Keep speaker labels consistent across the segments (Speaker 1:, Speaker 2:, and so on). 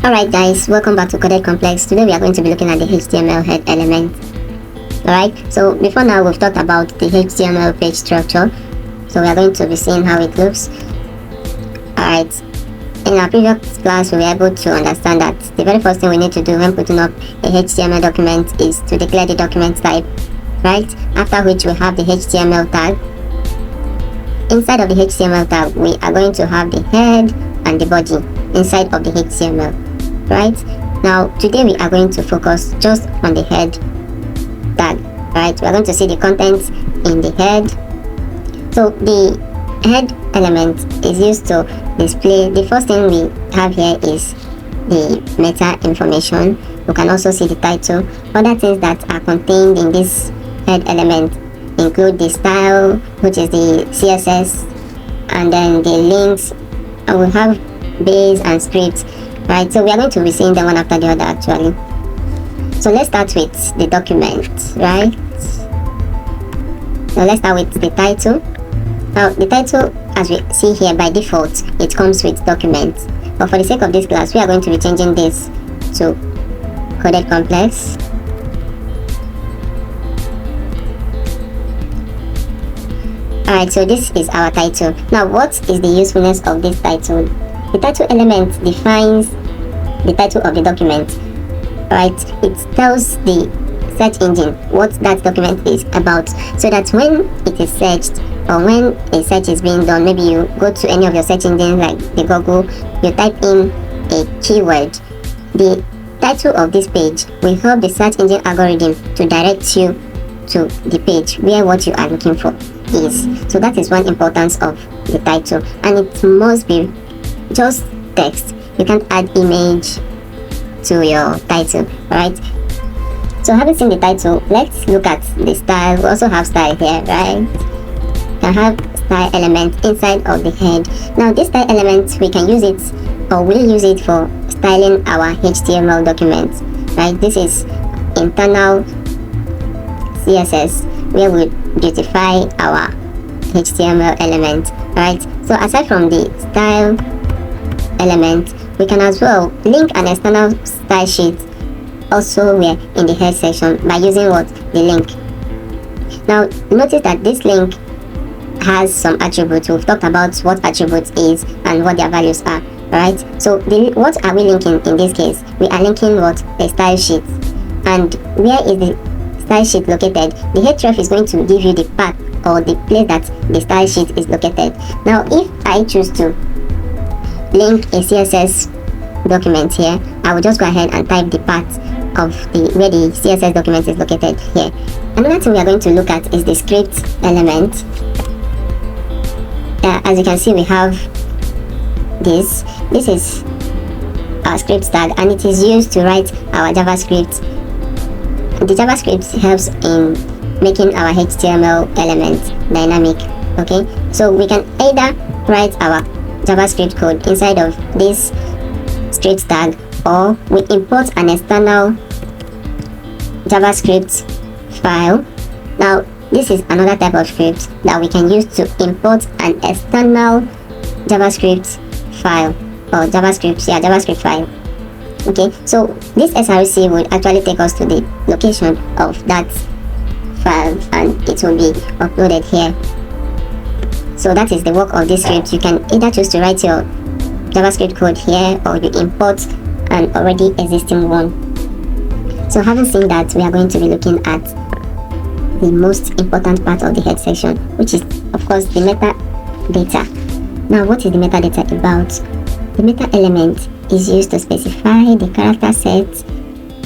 Speaker 1: Alright guys, welcome back to Coded Complex. Today we are going to be looking at the HTML head element. Alright, so before now we've talked about the HTML page structure. So we are going to be seeing how it looks. Alright, in our previous class we were able to understand that the very first thing we need to do when putting up a HTML document is to declare the document type. Right, after which we have the HTML tag. Inside of the HTML tag we are going to have the head and the body inside of the HTML. Right, now today we are going to focus just on the head tag. Right, we are going to see the contents in the head. So the head element is used to display, the first thing we have here is the meta information. We can also see the title. Other things that are contained in this head element include the style, which is the CSS, and then the links, and we have base and scripts. Right, so we are going to be seeing them one after the other actually. So let's start with the document. Right, so let's start with the title. Now the title, as we see here, by default it comes with document, but for the sake of this class we are going to be changing this to Coded Complex. Alright, so this is our title. Now what is the usefulness of this title? The title element defines the title of the document. Right, it tells the search engine what that document is about, so that when it is searched or when a search is being done, maybe you go to any of your search engines like the Google, you type in a keyword, the title of this page will help the search engine algorithm to direct you to the page where what you are looking for is. So that is one importance of the title, and it must be just text. You can't add image to your title. Right, so having seen the title, let's look at the style. We also have style here. Right, you can have style element inside of the head. Now this style element, we can use it, or we'll use it for styling our HTML document. Right, this is internal CSS where we beautify our HTML element. Right, so aside from the style element, we can as well link an external style sheet also where in the head section by using what? The link. Now notice that this link has some attributes. We've talked about what attributes is and what their values are. Right, so what are we linking in this case? We are linking what? A style sheet. And where is the style sheet located? The href is going to give you the path or the place that the style sheet is located. Now if I choose to link a CSS document here, I will just go ahead and type the path of where the CSS document is located here. Another thing we are going to look at is the script element. As you can see, we have this is our script tag, and it is used to write our JavaScript. The JavaScript helps in making our HTML element dynamic. Okay, so we can either write our JavaScript code inside of this script tag, or we import an external JavaScript file. Now this is another type of script that we can use to import an external JavaScript file or JavaScript file. Okay, so this SRC would actually take us to the location of that file and it will be uploaded here. So that is the work of this script. You can either choose to write your JavaScript code here, or you import an already existing one. So having seen that, we are going to be looking at the most important part of the head section, which is of course the metadata. Now what is the metadata about? The meta element is used to specify the character set,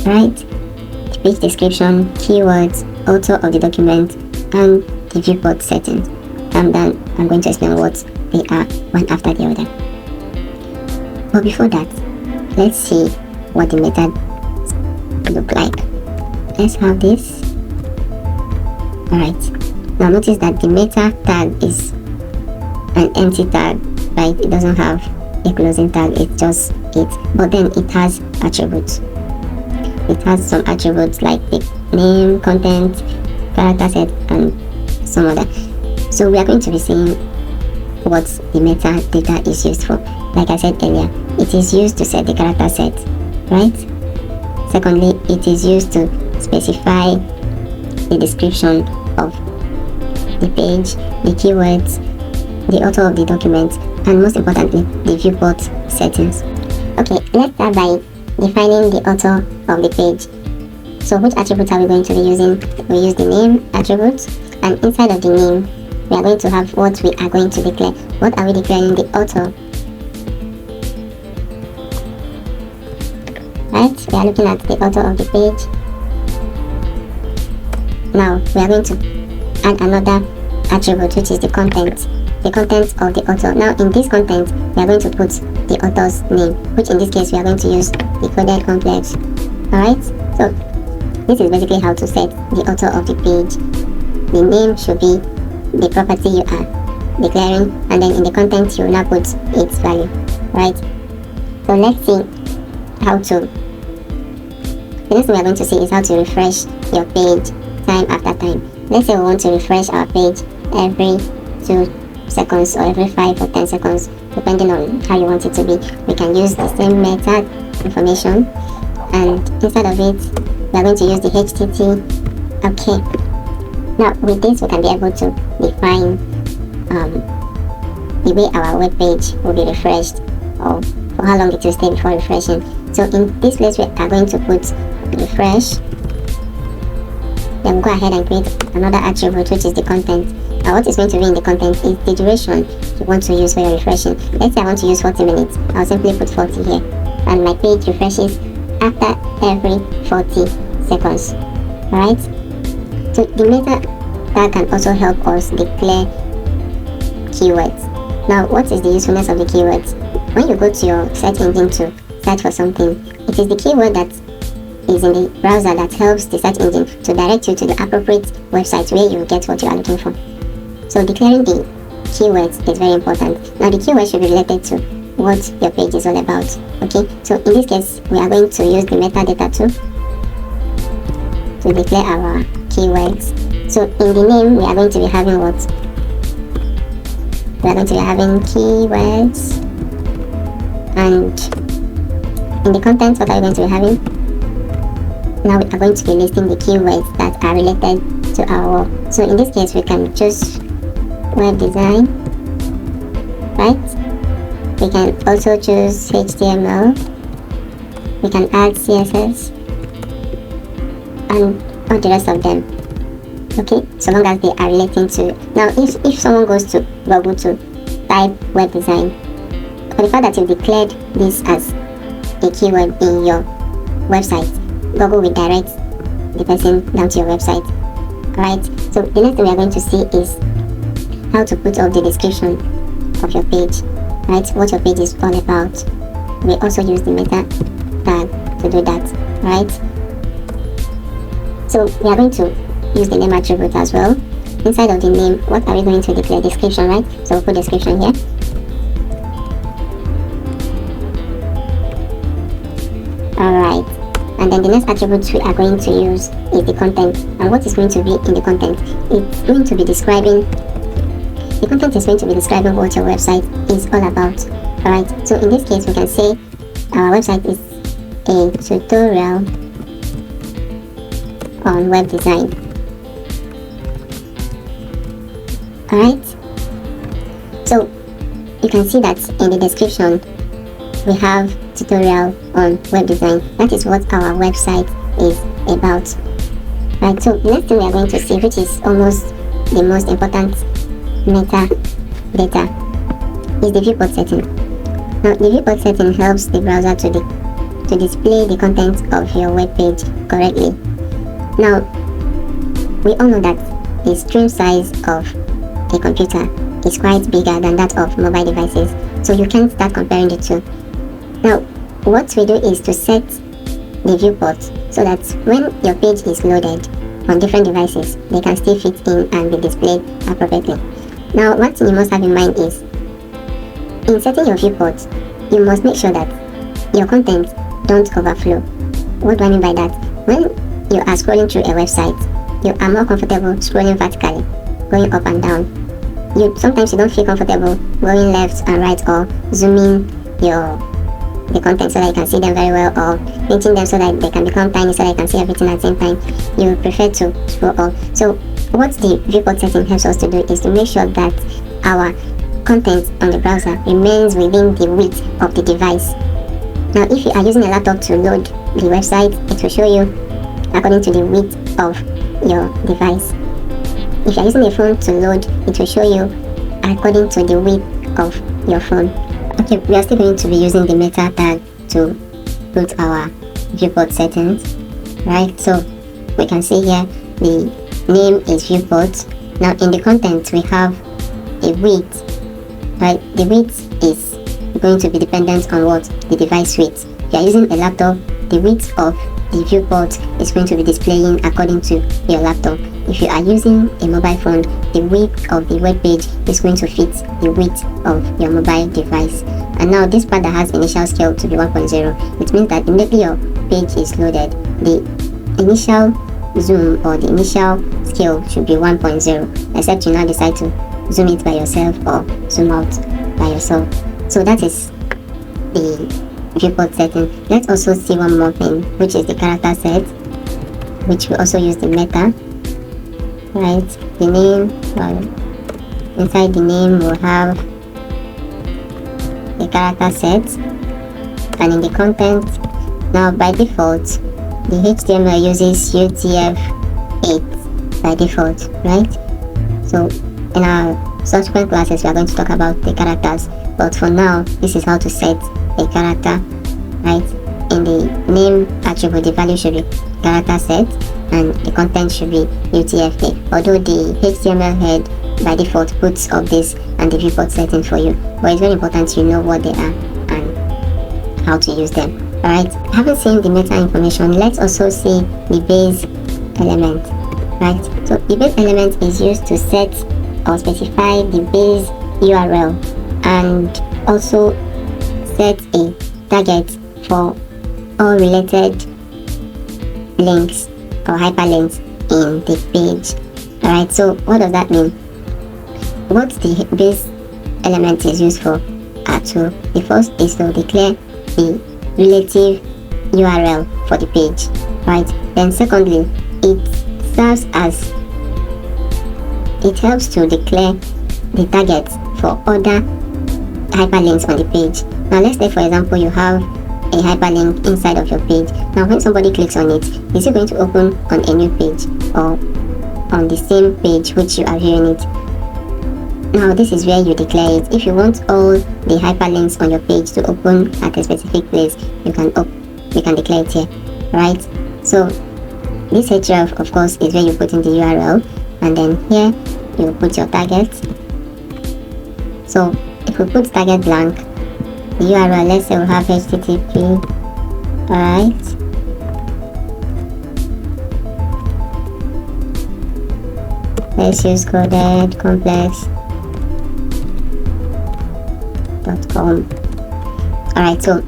Speaker 1: right, the page description, keywords, author of the document, and the viewport settings. And then I'm going to explain what they are one after the other. But before that, let's see what the method look like. Let's have this. Alright, now notice that the meta tag is an empty tag, right? It doesn't have a closing tag, it's just it, but then it has attributes. It has some attributes like the name, content, character set, and some other. So we are going to be seeing what the metadata is used for. like I said earlier, it is used to set the character set, right? Secondly, it is used to specify the description of the page, the keywords, the author of the document, and most importantly, the viewport settings. Okay, let's start by defining the author of the page. So which attributes are we going to be using? We use the name attribute, and inside of the name, we are going to have what we are going to declare. What are we declaring? The author. Right, we are looking at the author of the page. Now we are going to add another attribute, which is the content. The content of the author. Now in this content, we are going to put the author's name, which in this case we are going to use decoded complex. Alright, so this is basically how to set the author of the page. The name should be the property you are declaring, and then in the content you will now put its value. Right, so let's see how to. The next thing we are going to see is how to refresh your page time after time. Let's say we want to refresh our page every 2 seconds or every 5 or 10 seconds, depending on how you want it to be. We can use the same method information, and inside of it we are going to use the HTTP. Okay, now with this we can be able to define the way our web page will be refreshed, or for how long it will stay before refreshing. So in this place we are going to put refresh, then we'll go ahead and create another attribute, which is the content. Now what is going to be in the content is the duration you want to use for your refreshing. Let's say I want to use 40 minutes. I'll simply put 40 here, and my page refreshes after every 40 seconds. Alright, so the meta tag can also help us declare keywords. Now what is the usefulness of the keywords? When you go to your search engine to search for something, it is the keyword that is in the browser that helps the search engine to direct you to the appropriate website where you will get what you are looking for. So declaring the keywords is very important. Now the keywords should be related to what your page is all about. Okay, so in this case we are going to use the metadata to declare our keywords. So in the name we are going to be having what? We are going to be having keywords, and in the content what are we going to be having? Now we are going to be listing the keywords that are related to our work. So in this case we can choose web design, right? We can also choose HTML, we can add CSS, and all the rest of them. Okay, so long as they are relating to. Now if someone goes to Google to type web design, for the fact that you've declared this as a keyword in your website, Google will direct the person down to your website. Alright, so the next thing we are going to see is how to put up the description of your page, right? What your page is all about. We also use the meta tag to do that, right? So we are going to use the name attribute as well. Inside of the name, what are we going to declare? Description, right? So we'll put description here. Alright, and then the next attribute we are going to use is the content. And what is going to be in the content? It's going to be describing, the content is going to be describing what your website is all about. Alright, so in this case we can say our website is a tutorial on web design. Alright, so you can see that in the description we have tutorial on web design. That is what our website is about. Right, so the next thing we are going to see, which is almost the most important metadata, is the viewport setting. Now the viewport setting helps the browser to display the content of your web page correctly. Now we all know that the screen size of a computer is quite bigger than that of mobile devices, so you can't start comparing the two. Now what we do is to set the viewport so that when your page is loaded on different devices, they can still fit in and be displayed appropriately. Now one thing you must have in mind is, in setting your viewport, you must make sure that your content don't overflow. What do I mean by that? When you are scrolling through a website, you are more comfortable scrolling vertically, going up and down. Sometimes you don't feel comfortable going left and right or zooming the content so that you can see them very well, or painting them so that they can become tiny so that you can see everything at the same time, you prefer to scroll all. So what the viewport setting helps us to do is to make sure that our content on the browser remains within the width of the device. Now if you are using a laptop to load the website, it will show you according to the width of your device. If you are using a phone to load, it will show you according to the width of your phone. Okay, we are still going to be using the meta tag to put our viewport settings, right? So we can see here the name is viewport. Now in the content we have a width, right? The width is going to be dependent on what the device width. If you are using a laptop, the width of the viewport is going to be displaying according to your laptop. If you are using a mobile phone, the width of the web page is going to fit the width of your mobile device. And now this part that has initial scale to be 1.0, it means that immediately your page is loaded, the initial zoom or the initial scale should be 1.0, except you now decide to zoom it by yourself or zoom out by yourself. So that is the viewport setting. Let's also see one more thing, which is the character set, which we also use the meta, right? The name, inside the name we'll have the character set, and in the content, now by default the HTML uses UTF-8 by default, right? So in our subsequent classes we are going to talk about the characters, but for now this is how to set a character, right? In the name attribute, the value should be character set and the content should be UTF-8, although the HTML head by default puts up this and the viewport setting for you, but it's very important you know what they are and how to use them. Alright, having seen the meta information, let's also see the base element, right? So the base element is used to set or specify the base URL and also set a target for all related links or hyperlinks in the page. Alright, so what does that mean? What the base element is used for are two. The first is to declare the relative URL for the page, right? Then secondly, it serves as, it helps to declare the target for other hyperlinks on the page. Now let's say for example you have a hyperlink inside of your page. Now when somebody clicks on it, is it going to open on a new page or on the same page which you are viewing it? Now this is where you declare it. If you want all the hyperlinks on your page to open at a specific place, you can declare it here, right? So this href of course is where you put in the URL, and then here you put your target. So if we put target blank, the URL, let's say we have http, alright, let's use coded complex.com. Alright, so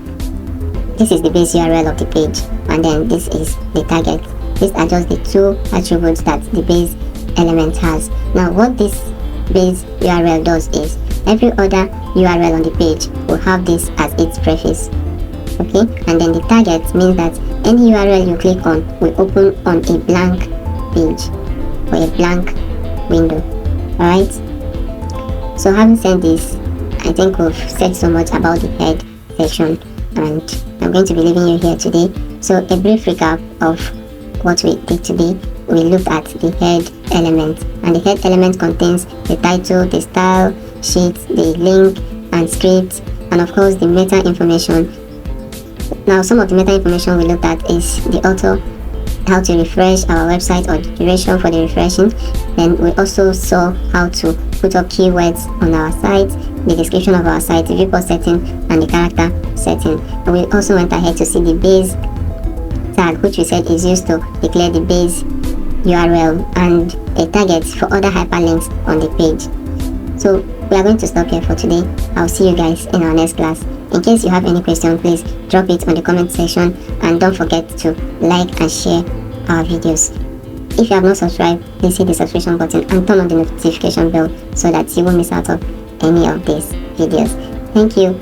Speaker 1: this is the base URL of the page, and then this is the target. These are just the two attributes that the base element has. Now what this base URL does is every other URL on the page will have this as its prefix, okay? And then the target means that any URL you click on will open on a blank page or a blank window. Alright, so having said this, I think we've said so much about the head section, and I'm going to be leaving you here today. So a brief recap of what we did today. We looked at the head element, and the head element contains the title, the style sheet, the link and script, and of course the meta information. Now some of the meta information we looked at is the author, how to refresh our website or the duration for the refreshing. Then we also saw how to put up keywords on our site, the description of our site, the viewport setting and the character setting. And we also went ahead to see the base tag, which we said is used to declare the base URL and a target for other hyperlinks on the page. So we are going to stop here for today. I'll see you guys in our next class. In case you have any question, please drop it on the comment section, and don't forget to like and share our videos. If you have not subscribed, please hit the subscription button and turn on the notification bell so that you won't miss out on any of these videos. Thank you.